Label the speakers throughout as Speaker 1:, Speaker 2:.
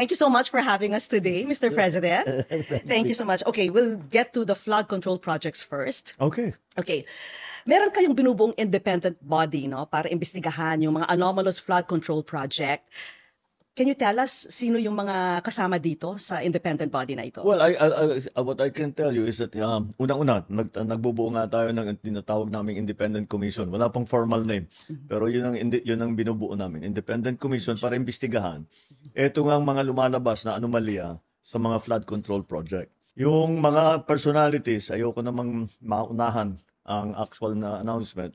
Speaker 1: Thank you so much for having us today, Mr. President. Thank you so much. Okay, we'll get to the flood control projects first.
Speaker 2: Okay.
Speaker 1: Okay. Meron kayong binubuong independent body, no, para imbestigahan yung mga anomalous flood control project. Can you tell us sino yung mga kasama dito sa independent body na ito?
Speaker 2: Well, what I can tell you is that unang-una, nagbubuo nga tayo ng tinatawag naming Independent Commission. Wala pang formal name, pero yun ang binubuo namin, Independent Commission para imbestigahan. Ito nga ang mga lumalabas na anomalya sa mga flood control project. Yung mga personalities, ayoko namang maunahan ang actual na announcement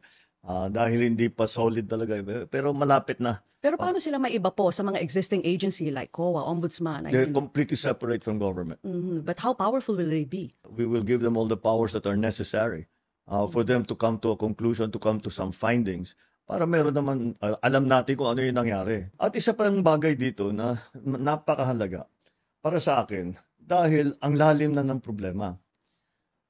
Speaker 2: dahil hindi pa solid talaga, pero malapit na.
Speaker 1: Pero paano sila maiba po sa mga existing agency like COA, Ombudsman?
Speaker 2: They're completely separate from government.
Speaker 1: But how powerful will they be?
Speaker 2: We will give them all the powers that are necessary for them to come to a conclusion, to come to some findings, para meron naman, alam natin kung ano yung nangyari. At isa pang bagay dito na napakahalaga para sa akin, dahil ang lalim na ng problema.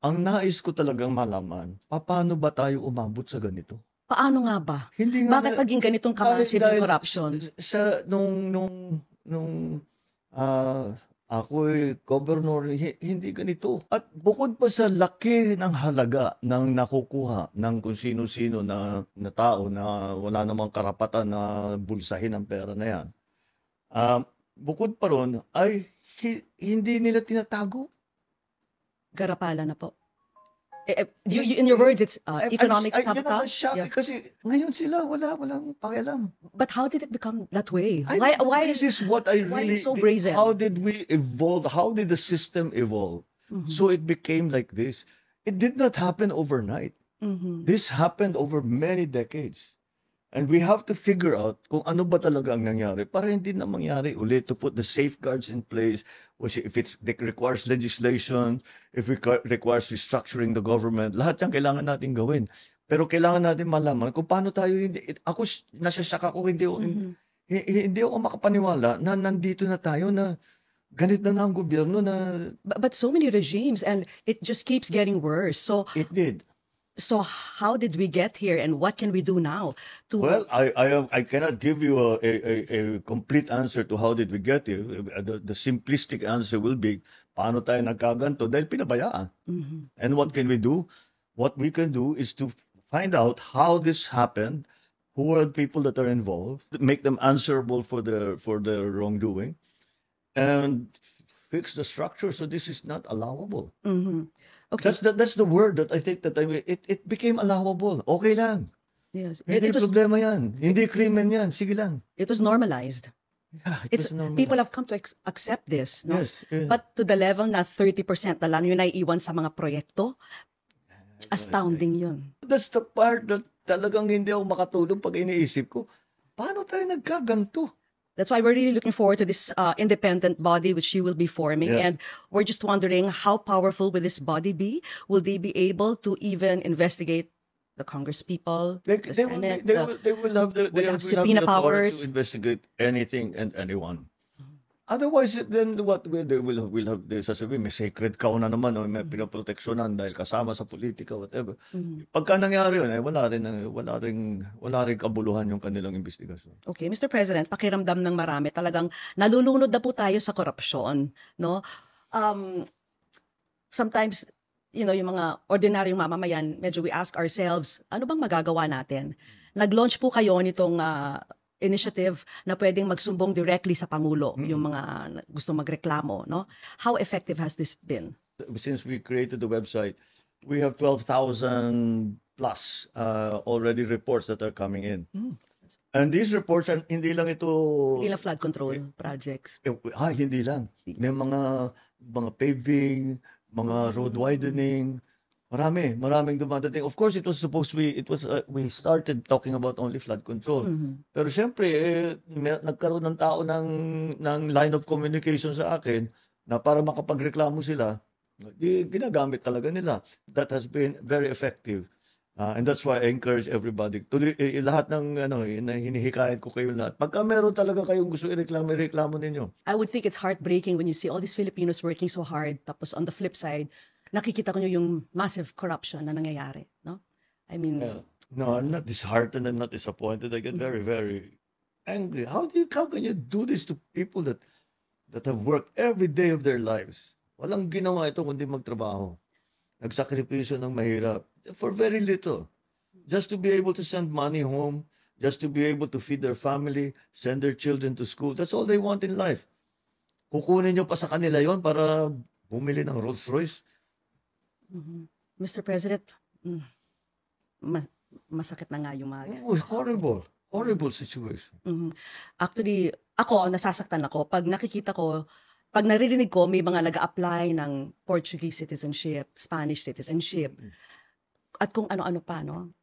Speaker 2: Ang nais ko talagang malaman, paano ba tayo umabot sa ganito?
Speaker 1: Paano nga ba? Bakit naging ganitong ka-massive corruption?
Speaker 2: Nung ako'y governor, hindi ganito. At bukod pa sa laki ng halaga ng nakukuha ng kung sino-sino na tao na wala namang karapatan na bulsahin ang pera na yan, bukod pa ron ay hindi nila tinatago.
Speaker 1: Garapala na po. In your words, it's economic sabotage.
Speaker 2: Kasi ngayon sila walang pakialam.
Speaker 1: But how did it become that way?
Speaker 2: Why this is what I really
Speaker 1: so brazen?
Speaker 2: How did we evolve? How did the system evolve? So it became like this. It did not happen overnight. This happened over many decades. And we have to figure out kung ano ba talaga ang nangyari para hindi na mangyari ulit, to put the safeguards in place, which if it requires legislation, if it requires restructuring the government, lahat yan kailangan natin gawin. Pero kailangan natin malaman kung paano tayo, ako nasasyak ako, hindi ako makapaniwala na nandito na tayo na ganit na ang gobyerno na...
Speaker 1: But so many regimes and it just keeps getting worse. So
Speaker 2: it did.
Speaker 1: So how did we get here, and what can we do now?
Speaker 2: Well, I cannot give you a complete answer to how did we get here. The simplistic answer will be, paano tayo nagkaganto? Dahil pinabayaan. And what can we do? What we can do is to find out how this happened, who are the people that are involved, make them answerable for their wrongdoing, and fix the structure so this is not allowable. Okay. That's the word that I think that it became allowable. Okay lang.
Speaker 1: Yes.
Speaker 2: Hindi problema yan. Hindi krimen yan. Sige lang.
Speaker 1: It was normalized.
Speaker 2: Yeah, normalized.
Speaker 1: People have come to accept this. No?
Speaker 2: Yes, yes.
Speaker 1: But to the level na 30% na lang yung naiiwan sa mga proyekto, astounding yun.
Speaker 2: That's the part that talagang hindi ako makatulog pag iniisip ko. Paano tayo nagkaganto?
Speaker 1: That's why we're really looking forward to this independent body which you will be forming.
Speaker 2: Yes.
Speaker 1: And we're just wondering, how powerful will this body be? Will they be able to even investigate the Congress people, the Senate?
Speaker 2: They will have the
Speaker 1: subpoena powers
Speaker 2: to investigate anything and anyone. Otherwise, then what will have sasabihin, may sacred cow na naman, o may pinoproteksyonan dahil kasama sa politika, whatever. Pagka nangyari yun, wala rin kabuluhan yung kanilang investigasyon.
Speaker 1: Okay, Mr. President, pakiramdam ng marami, talagang nalulunod na po tayo sa korupsyon, no? Sometimes, yung mga ordinaryong mamamayan, medyo we ask ourselves, ano bang magagawa natin? Nag-launch po kayo nitong initiative na pwedeng magsumbong directly sa Pangulo, yung mga gusto magreklamo, no? How effective has this been?
Speaker 2: Since we created the website, we have 12,000 plus already reports that are coming in. And these reports, hindi lang
Speaker 1: flood control projects.
Speaker 2: Hindi lang. May mga paving, mga road widening, maraming dumadating. Of course, we started talking about only flood control. Pero syempre, nagkaroon ng tao ng line of communication sa akin na para makapagreklamo sila, ginagamit talaga nila. That has been very effective. And that's why I encourage everybody. Lahat ng hinihikayat ko kayo lahat. Pagka meron talaga kayong gusto ireklamo ninyo.
Speaker 1: I would think it's heartbreaking when you see all these Filipinos working so hard, tapos on the flip side, nakikita ko nyo yung massive corruption na nangyayari, no? I mean...
Speaker 2: No, I'm not disheartened, I'm not disappointed. I get very, very angry. How can you do this to people that that have worked every day of their lives. Walang ginawa ito kundi magtrabaho. Nagsakripisyo ng mahirap for very little. Just to be able to send money home, just to be able to feed their family, send their children to school. That's all they want in life. Kukunin nyo pa sa kanila yon para bumili ng Rolls Royce.
Speaker 1: Mr. President, masakit na nga yung mga...
Speaker 2: Oh, horrible. Horrible situation.
Speaker 1: Actually, ako, nasasaktan ako. Pag nakikita ko, pag naririnig ko, may mga nag-a-apply ng Portuguese citizenship, Spanish citizenship, at kung ano-ano pa, no?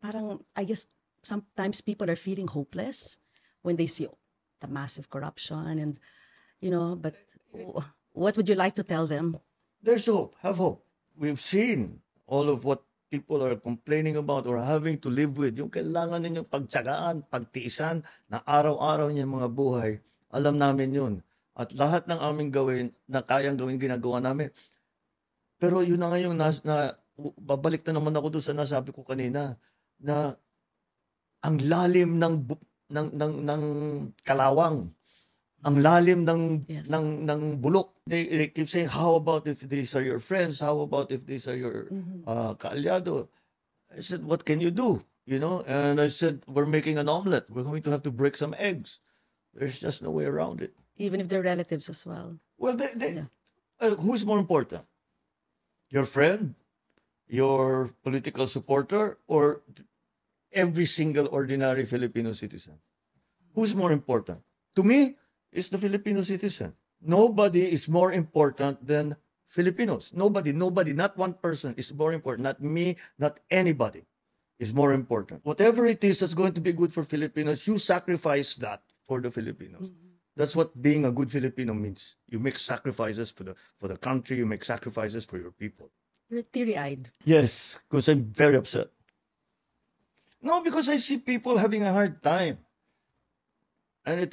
Speaker 1: Parang, I guess, sometimes people are feeling hopeless when they see the massive corruption and, but what would you like to tell them?
Speaker 2: There's hope. Have hope. We've seen all of what people are complaining about or having to live with. Yung kailangan ninyong pagtsagaan, pagtiisan na araw-araw niya mga buhay. Alam namin yun. At lahat ng aming gawin, na kayang gawin, ginagawa namin. Pero yun na ngayon, babalik na naman ako doon sa nasabi ko kanina, na ang lalim ng kalawang, ang lalim ng bulok. They keep saying, how about if these are your friends? How about if these are your kaalyado? I said, what can you do? And I said, we're making an omelet. We're going to have to break some eggs. There's just no way around it.
Speaker 1: Even if they're relatives as well.
Speaker 2: Well, who's more important? Your friend? Your political supporter? Or every single ordinary Filipino citizen? Who's more important? To me, it's the Filipino citizen. Nobody is more important than Filipinos. Nobody, not one person is more important. Not me, not anybody is more important. Whatever it is that's going to be good for Filipinos, you sacrifice that for the Filipinos. That's what being a good Filipino means. You make sacrifices for the country. You make sacrifices for your people.
Speaker 1: You're teary-eyed.
Speaker 2: Yes, because I'm very upset. No, because I see people having a hard time. And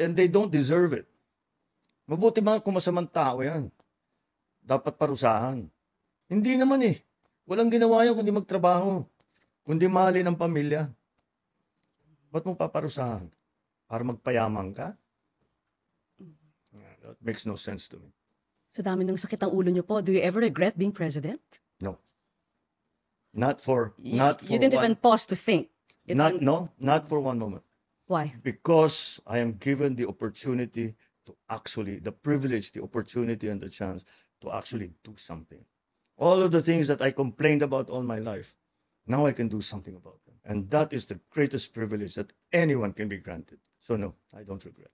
Speaker 2: and they don't deserve it. Mabuti mga kung masamang tao yan. Dapat parusahan. Hindi naman eh. Walang ginawa yun kundi magtrabaho. Kundi mahalin ang pamilya. Ba't mo paparusahan? Para magpayaman ka? That makes no sense to me.
Speaker 1: So dami ng sakit ang ulo niyo po. Do you ever regret being president?
Speaker 2: No. Not for
Speaker 1: You didn't even pause to think.
Speaker 2: Not for one moment.
Speaker 1: Why?
Speaker 2: Because I am given the opportunity to actually, the privilege, the opportunity and the chance to actually do something. All of the things that I complained about all my life, now I can do something about them. And that is the greatest privilege that anyone can be granted. So no, I don't regret.